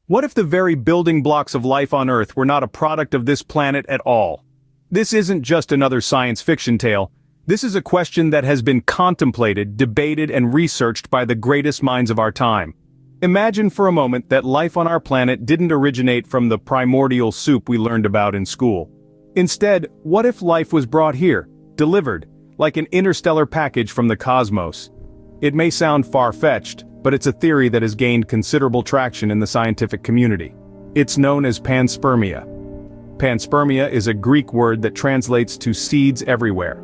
What if the very building blocks of life on Earth were not a product of this planet at all? This isn't just another science fiction tale. This is a question that has been contemplated, debated, and researched by the greatest minds of our time. Imagine for a moment that life on our planet didn't originate from the primordial soup we learned about in school. Instead, what if life was brought here, delivered, like an interstellar package from the cosmos? It may sound far-fetched, but it's a theory that has gained considerable traction in the scientific community. It's known as panspermia. Panspermia is a Greek word that translates to seeds everywhere.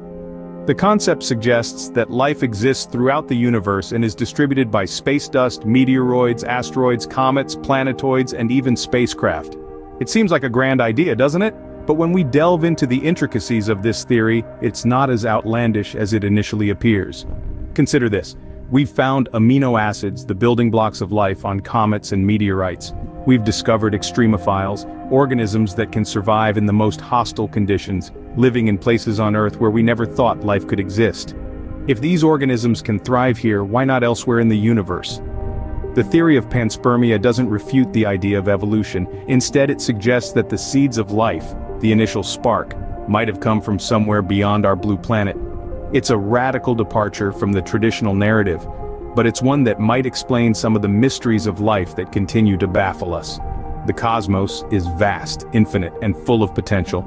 The concept suggests that life exists throughout the universe and is distributed by space dust, meteoroids, asteroids, comets, planetoids, and even spacecraft. It seems like a grand idea, doesn't it? But when we delve into the intricacies of this theory, it's not as outlandish as it initially appears. Consider this. We've found amino acids, the building blocks of life, on comets and meteorites. We've discovered extremophiles, organisms that can survive in the most hostile conditions, living in places on Earth where we never thought life could exist. If these organisms can thrive here, why not elsewhere in the universe? The theory of panspermia doesn't refute the idea of evolution. Instead, it suggests that the seeds of life, the initial spark, might have come from somewhere beyond our blue planet. It's a radical departure from the traditional narrative, but it's one that might explain some of the mysteries of life that continue to baffle us. The cosmos is vast, infinite, and full of potential.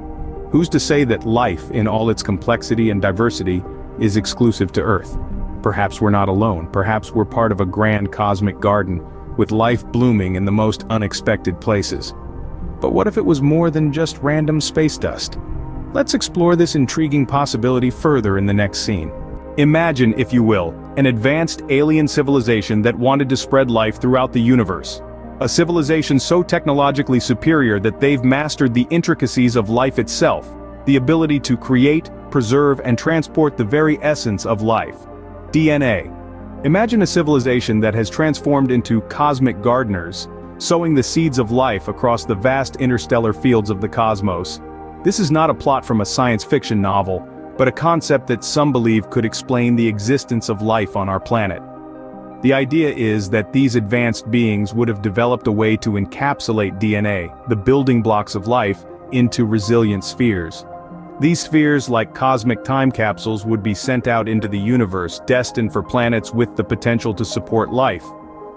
Who's to say that life, in all its complexity and diversity, is exclusive to Earth? Perhaps we're not alone. Perhaps we're part of a grand cosmic garden, with life blooming in the most unexpected places. But what if it was more than just random space dust? Let's explore this intriguing possibility further in the next scene. Imagine, if you will, an advanced alien civilization that wanted to spread life throughout the universe. A civilization so technologically superior that they've mastered the intricacies of life itself, the ability to create, preserve, and transport the very essence of life. DNA. Imagine a civilization that has transformed into cosmic gardeners, sowing the seeds of life across the vast interstellar fields of the cosmos. This is not a plot from a science fiction novel, but a concept that some believe could explain the existence of life on our planet. The idea is that these advanced beings would have developed a way to encapsulate DNA, the building blocks of life, into resilient spheres. These spheres, like cosmic time capsules, would be sent out into the universe, destined for planets with the potential to support life.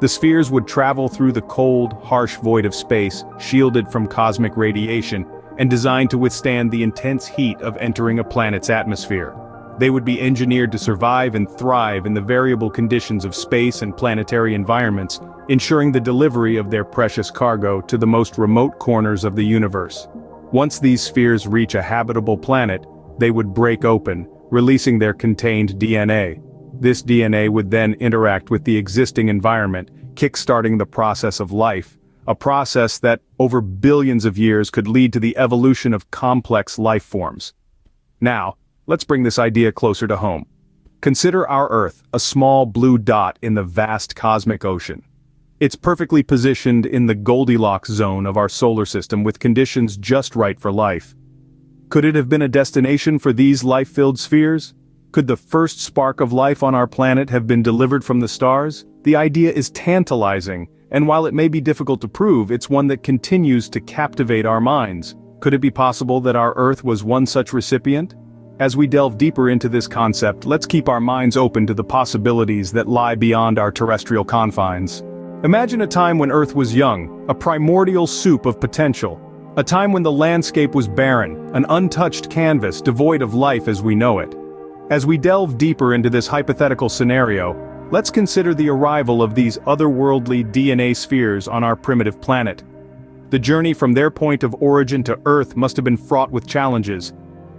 The spheres would travel through the cold, harsh void of space, shielded from cosmic radiation, and designed to withstand the intense heat of entering a planet's atmosphere. They would be engineered to survive and thrive in the variable conditions of space and planetary environments, ensuring the delivery of their precious cargo to the most remote corners of the universe. Once these spheres reach a habitable planet, they would break open, releasing their contained DNA. This DNA would then interact with the existing environment, kickstarting the process of life. A process that, over billions of years, could lead to the evolution of complex life forms. Now, let's bring this idea closer to home. Consider our Earth, a small blue dot in the vast cosmic ocean. It's perfectly positioned in the Goldilocks zone of our solar system with conditions just right for life. Could it have been a destination for these life-filled spheres? Could the first spark of life on our planet have been delivered from the stars? The idea is tantalizing, and while it may be difficult to prove, it's one that continues to captivate our minds. Could it be possible that our Earth was one such recipient? As we delve deeper into this concept, let's keep our minds open to the possibilities that lie beyond our terrestrial confines. Imagine a time when Earth was young, a primordial soup of potential. A time when the landscape was barren, an untouched canvas devoid of life as we know it. As we delve deeper into this hypothetical scenario, let's consider the arrival of these otherworldly DNA spheres on our primitive planet. The journey from their point of origin to Earth must have been fraught with challenges.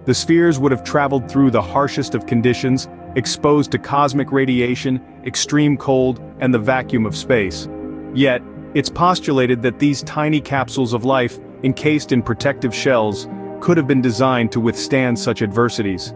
The spheres would have traveled through the harshest of conditions, exposed to cosmic radiation, extreme cold, and the vacuum of space. Yet, it's postulated that these tiny capsules of life, encased in protective shells, could have been designed to withstand such adversities.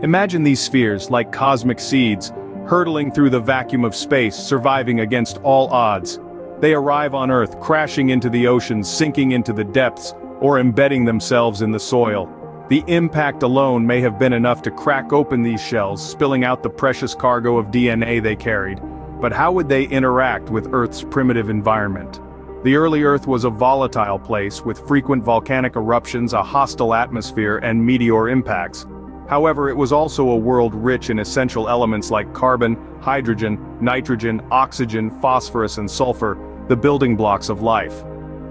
Imagine these spheres, like cosmic seeds, hurtling through the vacuum of space, surviving against all odds. They arrive on Earth, crashing into the oceans, sinking into the depths, or embedding themselves in the soil. The impact alone may have been enough to crack open these shells, spilling out the precious cargo of DNA they carried. But how would they interact with Earth's primitive environment? The early Earth was a volatile place with frequent volcanic eruptions, a hostile atmosphere, and meteor impacts. However, it was also a world rich in essential elements like carbon, hydrogen, nitrogen, oxygen, phosphorus, and sulfur, the building blocks of life.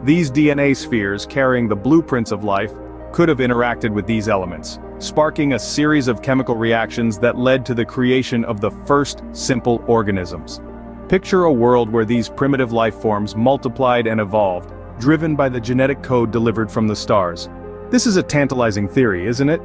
These DNA spheres, carrying the blueprints of life, could have interacted with these elements, sparking a series of chemical reactions that led to the creation of the first simple organisms. Picture a world where these primitive life forms multiplied and evolved, driven by the genetic code delivered from the stars. This is a tantalizing theory, isn't it?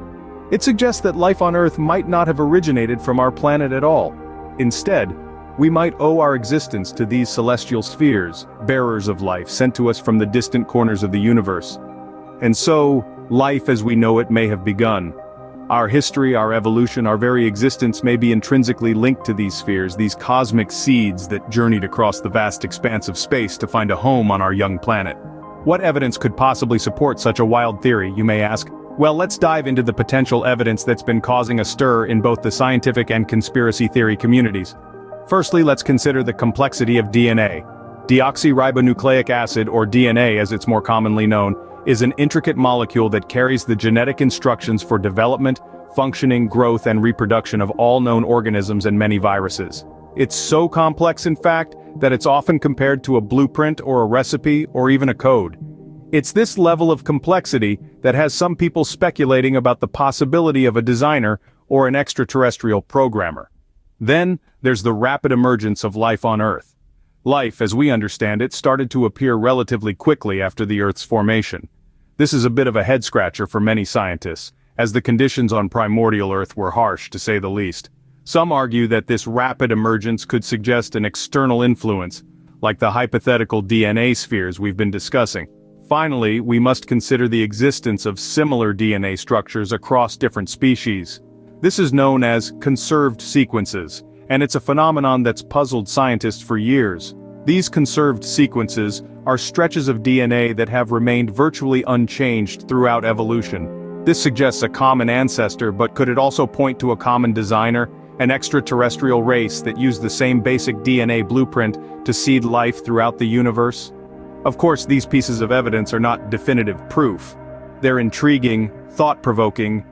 It suggests that life on Earth might not have originated from our planet at all. Instead, we might owe our existence to these celestial spheres, bearers of life sent to us from the distant corners of the universe. And so, life as we know it may have begun. Our history, our evolution, our very existence may be intrinsically linked to these spheres, these cosmic seeds that journeyed across the vast expanse of space to find a home on our young planet. What evidence could possibly support such a wild theory, you may ask? Well, let's dive into the potential evidence that's been causing a stir in both the scientific and conspiracy theory communities. Firstly, let's consider the complexity of DNA. Deoxyribonucleic acid, or DNA as it's more commonly known, is an intricate molecule that carries the genetic instructions for development, functioning, growth, and reproduction of all known organisms and many viruses. It's so complex, in fact, that it's often compared to a blueprint or a recipe or even a code. It's this level of complexity that has some people speculating about the possibility of a designer or an extraterrestrial programmer. Then, there's the rapid emergence of life on Earth. Life, as we understand it, started to appear relatively quickly after the Earth's formation. This is a bit of a head-scratcher for many scientists, as the conditions on primordial Earth were harsh, to say the least. Some argue that this rapid emergence could suggest an external influence, like the hypothetical DNA spheres we've been discussing. Finally, we must consider the existence of similar DNA structures across different species. This is known as conserved sequences, and it's a phenomenon that's puzzled scientists for years. These conserved sequences are stretches of DNA that have remained virtually unchanged throughout evolution. This suggests a common ancestor, but could it also point to a common designer, an extraterrestrial race that used the same basic DNA blueprint to seed life throughout the universe? Of course, these pieces of evidence are not definitive proof. They're intriguing, thought-provoking,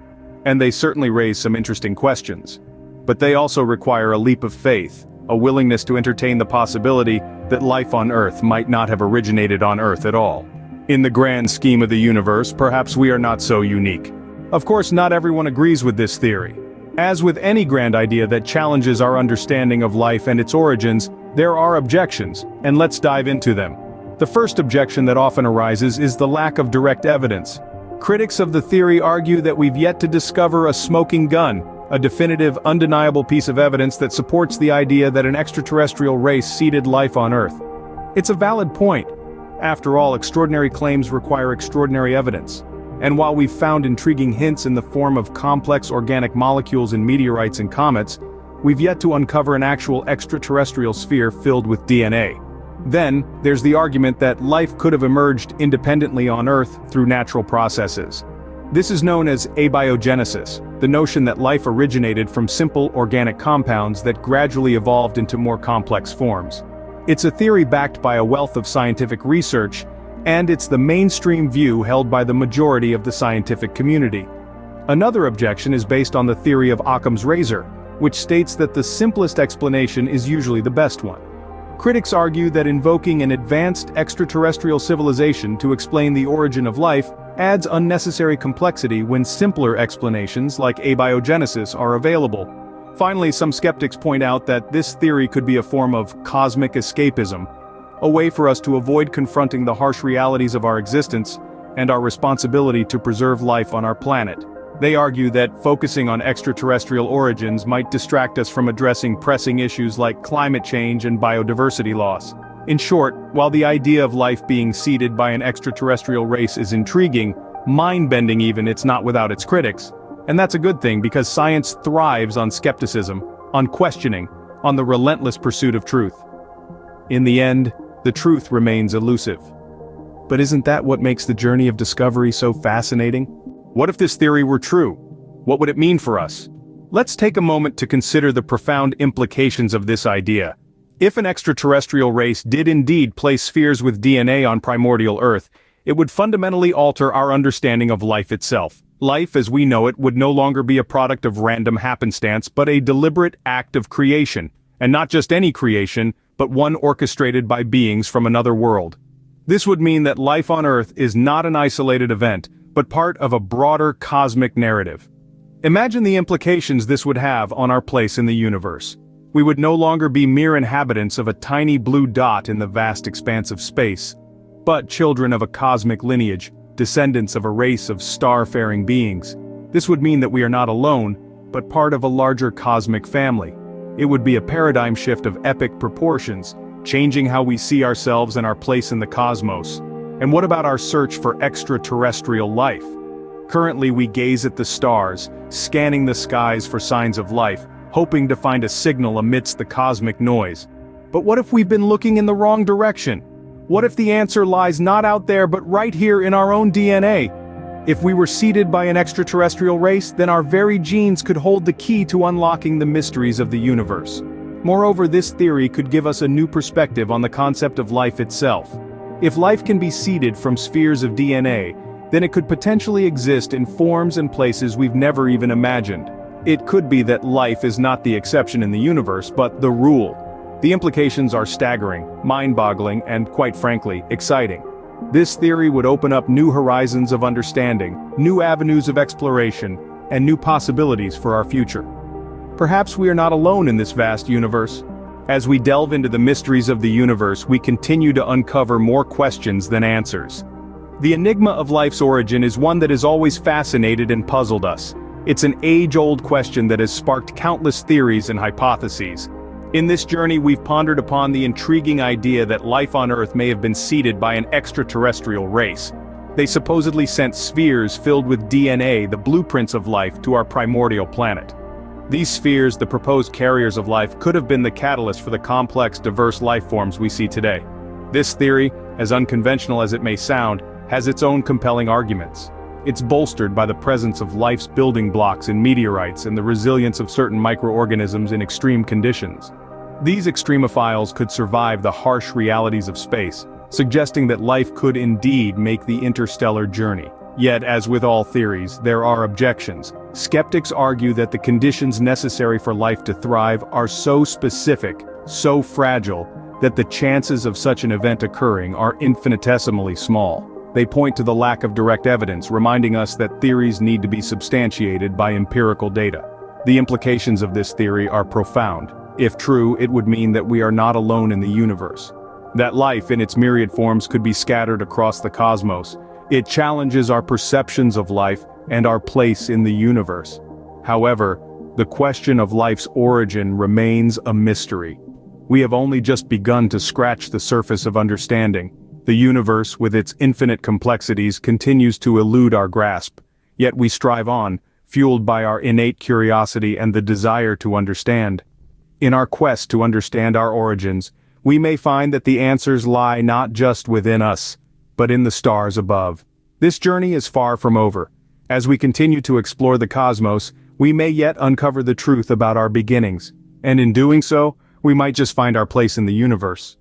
and they certainly raise some interesting questions. But they also require a leap of faith, a willingness to entertain the possibility that life on Earth might not have originated on Earth at all. In the grand scheme of the universe, perhaps we are not so unique. Of course, not everyone agrees with this theory. As with any grand idea that challenges our understanding of life and its origins, there are objections, and let's dive into them. The first objection that often arises is the lack of direct evidence. Critics of the theory argue that we've yet to discover a smoking gun, a definitive, undeniable piece of evidence that supports the idea that an extraterrestrial race seeded life on Earth. It's a valid point. After all, extraordinary claims require extraordinary evidence. And while we've found intriguing hints in the form of complex organic molecules in meteorites and comets, we've yet to uncover an actual extraterrestrial sphere filled with DNA. Then, there's the argument that life could have emerged independently on Earth through natural processes. This is known as abiogenesis, the notion that life originated from simple organic compounds that gradually evolved into more complex forms. It's a theory backed by a wealth of scientific research, and it's the mainstream view held by the majority of the scientific community. Another objection is based on the theory of Occam's razor, which states that the simplest explanation is usually the best one. Critics argue that invoking an advanced extraterrestrial civilization to explain the origin of life adds unnecessary complexity when simpler explanations like abiogenesis are available. Finally, some skeptics point out that this theory could be a form of cosmic escapism, a way for us to avoid confronting the harsh realities of our existence and our responsibility to preserve life on our planet. They argue that focusing on extraterrestrial origins might distract us from addressing pressing issues like climate change and biodiversity loss. In short, while the idea of life being seeded by an extraterrestrial race is intriguing, mind-bending even, it's not without its critics. And that's a good thing, because science thrives on skepticism, on questioning, on the relentless pursuit of truth. In the end, the truth remains elusive. But isn't that what makes the journey of discovery so fascinating? What if this theory were true? What would it mean for us? Let's take a moment to consider the profound implications of this idea. If an extraterrestrial race did indeed place spheres with DNA on primordial Earth, it would fundamentally alter our understanding of life itself. Life as we know it would no longer be a product of random happenstance but a deliberate act of creation, and not just any creation, but one orchestrated by beings from another world. This would mean that life on Earth is not an isolated event, but part of a broader cosmic narrative. Imagine the implications this would have on our place in the universe. We would no longer be mere inhabitants of a tiny blue dot in the vast expanse of space, but children of a cosmic lineage, descendants of a race of star-faring beings. This would mean that we are not alone, but part of a larger cosmic family. It would be a paradigm shift of epic proportions, changing how we see ourselves and our place in the cosmos. And what about our search for extraterrestrial life? Currently we gaze at the stars, scanning the skies for signs of life, hoping to find a signal amidst the cosmic noise. But what if we've been looking in the wrong direction? What if the answer lies not out there but right here in our own DNA? If we were seeded by an extraterrestrial race, then our very genes could hold the key to unlocking the mysteries of the universe. Moreover, this theory could give us a new perspective on the concept of life itself. If life can be seeded from spheres of DNA, then it could potentially exist in forms and places we've never even imagined. It could be that life is not the exception in the universe, but the rule. The implications are staggering, mind-boggling, and, quite frankly, exciting. This theory would open up new horizons of understanding, new avenues of exploration, and new possibilities for our future. Perhaps we are not alone in this vast universe. As we delve into the mysteries of the universe, we continue to uncover more questions than answers. The enigma of life's origin is one that has always fascinated and puzzled us. It's an age-old question that has sparked countless theories and hypotheses. In this journey we've pondered upon the intriguing idea that life on Earth may have been seeded by an extraterrestrial race. They supposedly sent spheres filled with DNA, the blueprints of life, to our primordial planet. These spheres, the proposed carriers of life, could have been the catalyst for the complex, diverse life forms we see today. This theory, as unconventional as it may sound, has its own compelling arguments. It's bolstered by the presence of life's building blocks in meteorites and the resilience of certain microorganisms in extreme conditions. These extremophiles could survive the harsh realities of space, suggesting that life could indeed make the interstellar journey. Yet, as with all theories, there are objections. Skeptics argue that the conditions necessary for life to thrive are so specific, so fragile, that the chances of such an event occurring are infinitesimally small. They point to the lack of direct evidence, reminding us that theories need to be substantiated by empirical data. The implications of this theory are profound. If true, it would mean that we are not alone in the universe. That life in its myriad forms could be scattered across the cosmos. It challenges our perceptions of life and our place in the universe. However, the question of life's origin remains a mystery. We have only just begun to scratch the surface of understanding. The universe, with its infinite complexities, continues to elude our grasp. Yet we strive on, fueled by our innate curiosity and the desire to understand. In our quest to understand our origins, we may find that the answers lie not just within us, but in the stars above. This journey is far from over. As we continue to explore the cosmos, we may yet uncover the truth about our beginnings. And in doing so, we might just find our place in the universe.